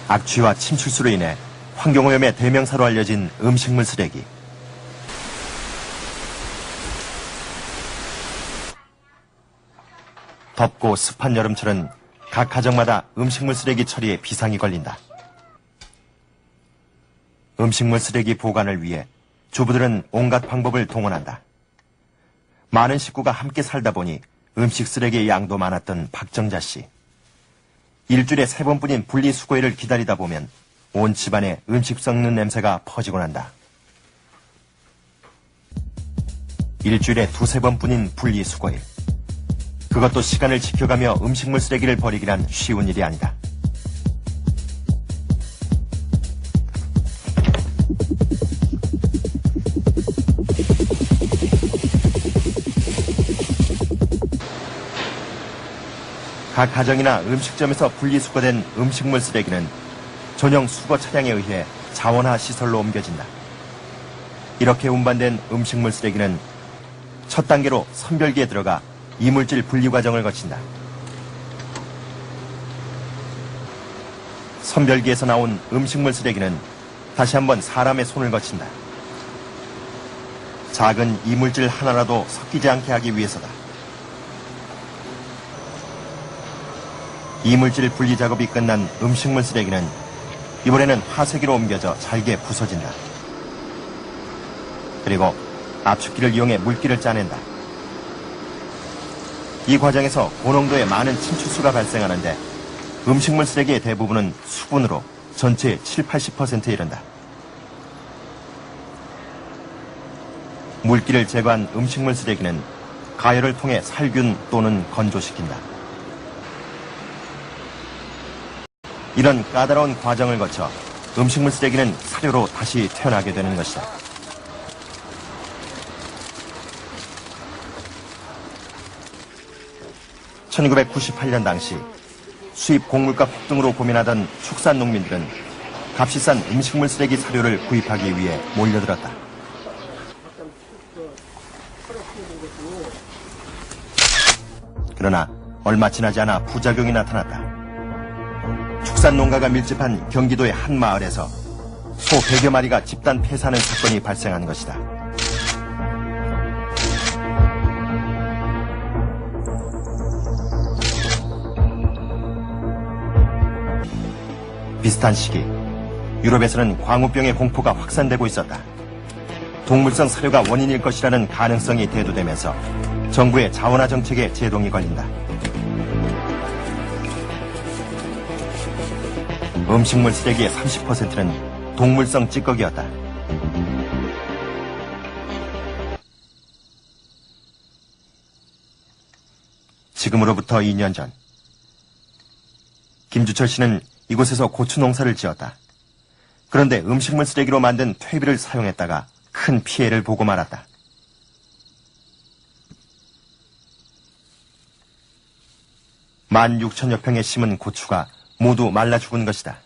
악취와 침출수로 인해 환경오염의 대명사로 알려진 음식물 쓰레기. 덥고 습한 여름철은 각 가정마다 음식물 쓰레기 처리에 비상이 걸린다. 음식물 쓰레기 보관을 위해 주부들은 온갖 방법을 동원한다. 많은 식구가 함께 살다 보니 음식 쓰레기의 양도 많았던 박정자 씨. 일주일에 3번뿐인 분리수거일을 기다리다 보면 온 집안에 음식 썩는 냄새가 퍼지곤 한다. 일주일에 2~3번뿐인 분리수거일. 그것도 시간을 지켜가며 음식물 쓰레기를 버리기란 쉬운 일이 아니다. 각 가정이나 음식점에서 분리수거된 음식물 쓰레기는 전용 수거 차량에 의해 자원화 시설로 옮겨진다. 이렇게 운반된 음식물 쓰레기는 첫 단계로 선별기에 들어가 이물질 분리 과정을 거친다. 선별기에서 나온 음식물 쓰레기는 다시 한번 사람의 손을 거친다. 작은 이물질 하나라도 섞이지 않게 하기 위해서다. 이물질 분리 작업이 끝난 음식물 쓰레기는 이번에는 화쇄기로 옮겨져 잘게 부서진다. 그리고 압축기를 이용해 물기를 짜낸다. 이 과정에서 고농도의 많은 침출수가 발생하는데 음식물 쓰레기의 대부분은 수분으로 전체의 70~80%에 이른다. 물기를 제거한 음식물 쓰레기는 가열을 통해 살균 또는 건조시킨다. 이런 까다로운 과정을 거쳐 음식물 쓰레기는 사료로 다시 태어나게 되는 것이다. (1998년) 당시 수입 곡물가 폭등으로 고민하던 축산 농민들은 값이 싼 음식물 쓰레기 사료를 구입하기 위해 몰려들었다. 그러나 얼마 지나지 않아 부작용이 나타났다. 축산 농가가 밀집한 경기도의 한 마을에서 소 100여 마리가 집단 폐사하는 사건이 발생한 것이다. 비슷한 시기, 유럽에서는 광우병의 공포가 확산되고 있었다. 동물성 사료가 원인일 것이라는 가능성이 대두되면서 정부의 자원화 정책에 제동이 걸린다. 음식물 쓰레기의 30%는 동물성 찌꺼기였다. 지금으로부터 2년 전, 김주철 씨는 이곳에서 고추 농사를 지었다. 그런데 음식물 쓰레기로 만든 퇴비를 사용했다가 큰 피해를 보고 말았다. (16,000여 평에) 심은 고추가 모두 말라 죽은 것이다.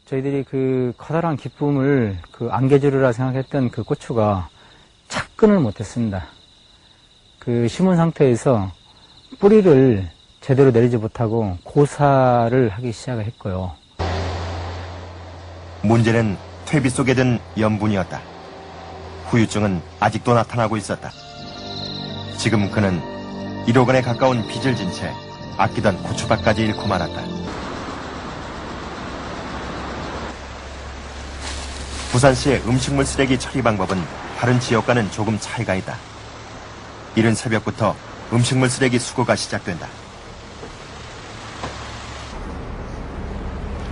저희들이 그 커다란 기쁨을 안개주리라 생각했던 그 고추가 착근을 못했습니다. 그 심은 상태에서 뿌리를 제대로 내리지 못하고 고사를 하기 시작했고요. 문제는 퇴비 속에 든 염분이었다. 후유증은 아직도 나타나고 있었다. 지금 그는 1억 원에 가까운 빚을 진 채 아끼던 고추밭까지 잃고 말았다. 부산시의 음식물 쓰레기 처리 방법은 다른 지역과는 조금 차이가 있다. 이른 새벽부터 음식물 쓰레기 수거가 시작된다.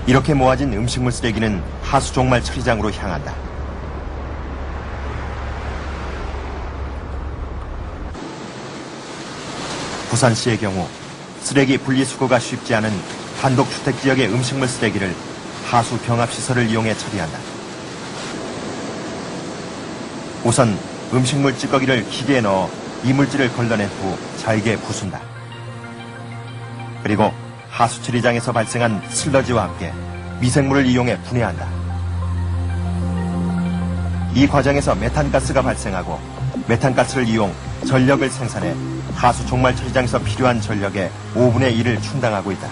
이렇게 모아진 음식물 쓰레기는 하수 종말 처리장으로 향한다. 부산시의 경우 쓰레기 분리수거가 쉽지 않은 단독주택 지역의 음식물 쓰레기를 하수 병합시설을 이용해 처리한다. 우선 음식물 찌꺼기를 기계에 넣어 이물질을 걸러낸 후 잘게 부순다. 그리고 하수 처리장에서 발생한 슬러지와 함께 미생물을 이용해 분해한다. 이 과정에서 메탄가스가 발생하고 메탄가스를 이용 전력을 생산해 하수 종말 처리장에서 필요한 전력의 5분의 1을 충당하고 있다.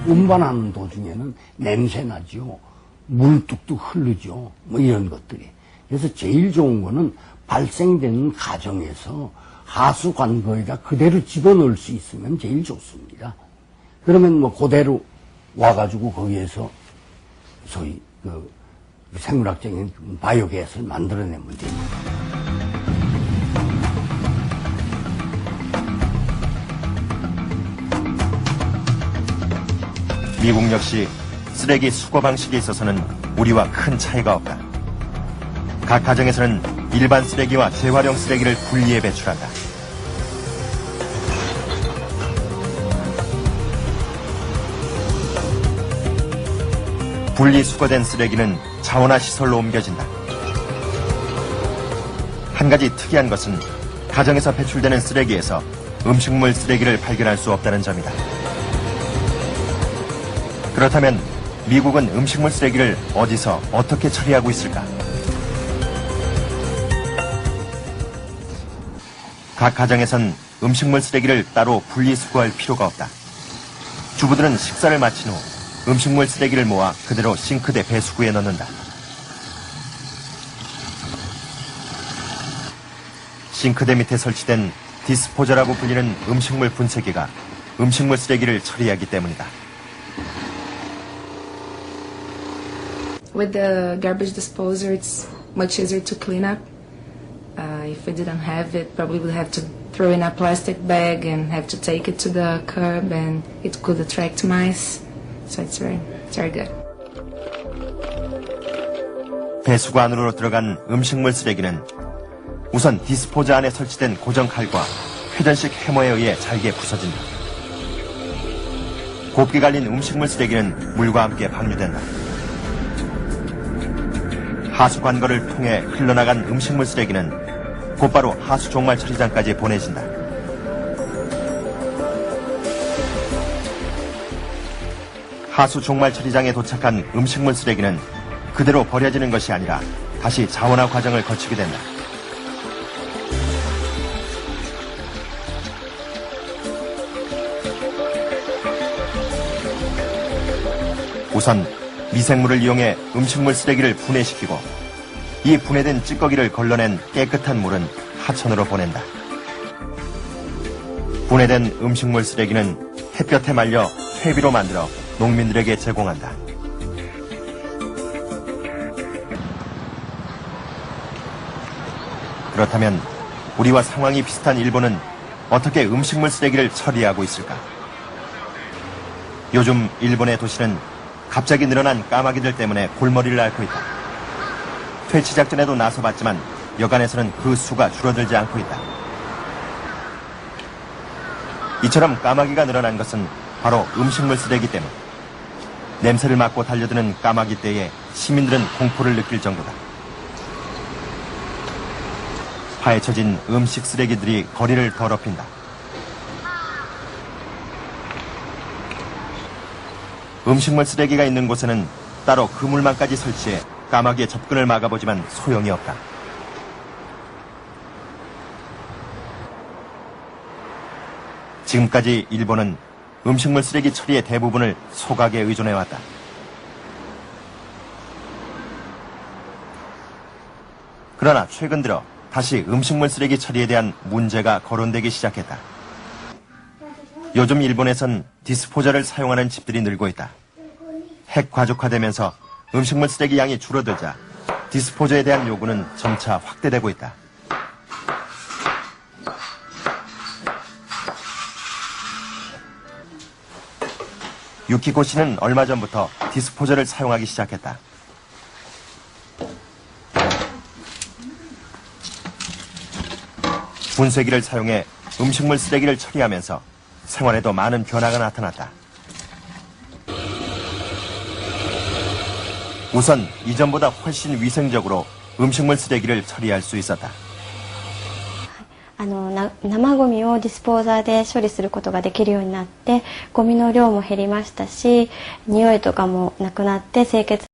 운반하는 도중에는 냄새 나죠. 물 뚝뚝 흐르죠. 뭐 이런 것들이. 그래서 제일 좋은 거는 발생되는 과정에서 하수 관거에다 그대로 집어넣을 수 있으면 제일 좋습니다. 그러면 뭐 그대로 와가지고 거기에서 소위 그 생물학적인 바이오게스를 만들어내면 됩니다. 미국 역시 쓰레기 수거 방식에 있어서는 우리와 큰 차이가 없다. 각 가정에서는 일반 쓰레기와 재활용 쓰레기를 분리해 배출한다. 분리수거된 쓰레기는 자원화 시설로 옮겨진다. 한 가지 특이한 것은 가정에서 배출되는 쓰레기에서 음식물 쓰레기를 발견할 수 없다는 점이다. 그렇다면 미국은 음식물 쓰레기를 어디서 어떻게 처리하고 있을까? 각 가정에선 음식물 쓰레기를 따로 분리수거할 필요가 없다. 주부들은 식사를 마친 후 음식물 쓰레기를 모아 그대로 싱크대 배수구에 넣는다. 싱크대 밑에 설치된 디스포저라고 불리는 음식물 분쇄기가 음식물 쓰레기를 처리하기 때문이다. With the garbage disposer, it's much easier to clean up. If we didn't have it, probably we'd have to throw in a plastic bag and have to take it to the curb, and it could attract mice. So it's very good. 배수구 안으로 들어간 음식물 쓰레기는 우선 디스포저 안에 설치된 고정 칼과 회전식 해머에 의해 잘게 부서진다. 곱게 갈린 음식물 쓰레기는 물과 함께 방류된다. 하수 관거를 통해 흘러나간 음식물 쓰레기는 곧바로 하수 종말 처리장까지 보내진다. 하수 종말 처리장에 도착한 음식물 쓰레기는 그대로 버려지는 것이 아니라 다시 자원화 과정을 거치게 된다. 우선 미생물을 이용해 음식물 쓰레기를 분해시키고 이 분해된 찌꺼기를 걸러낸 깨끗한 물은 하천으로 보낸다. 분해된 음식물 쓰레기는 햇볕에 말려 퇴비로 만들어 농민들에게 제공한다. 그렇다면 우리와 상황이 비슷한 일본은 어떻게 음식물 쓰레기를 처리하고 있을까? 요즘 일본의 도시는 갑자기 늘어난 까마귀들 때문에 골머리를 앓고 있다. 퇴치 작전에도 나서봤지만 여간에서는 그 수가 줄어들지 않고 있다. 이처럼 까마귀가 늘어난 것은 바로 음식물 쓰레기 때문. 냄새를 맡고 달려드는 까마귀 떼에 시민들은 공포를 느낄 정도다. 파헤쳐진 음식 쓰레기들이 거리를 더럽힌다. 음식물 쓰레기가 있는 곳에는 따로 그물망까지 설치해 까마귀의 접근을 막아보지만 소용이 없다. 지금까지 일본은 음식물 쓰레기 처리의 대부분을 소각에 의존해왔다. 그러나 최근 들어 다시 음식물 쓰레기 처리에 대한 문제가 거론되기 시작했다. 요즘 일본에선 디스포저를 사용하는 집들이 늘고 있다. 핵과적화되면서 음식물 쓰레기 양이 줄어들자 디스포저에 대한 요구는 점차 확대되고 있다. 유키코 씨는 얼마 전부터 디스포저를 사용하기 시작했다. 분쇄기를 사용해 음식물 쓰레기를 처리하면서 생활에도 많은 변화가 나타났다. 우선 이전보다 훨씬 위생적으로 음식물 쓰레기를 처리할 수 있었다. 生ゴミをディスポーザーで処理することができるようになって、ゴミの量も減りましたし、匂いとかもなくなって清潔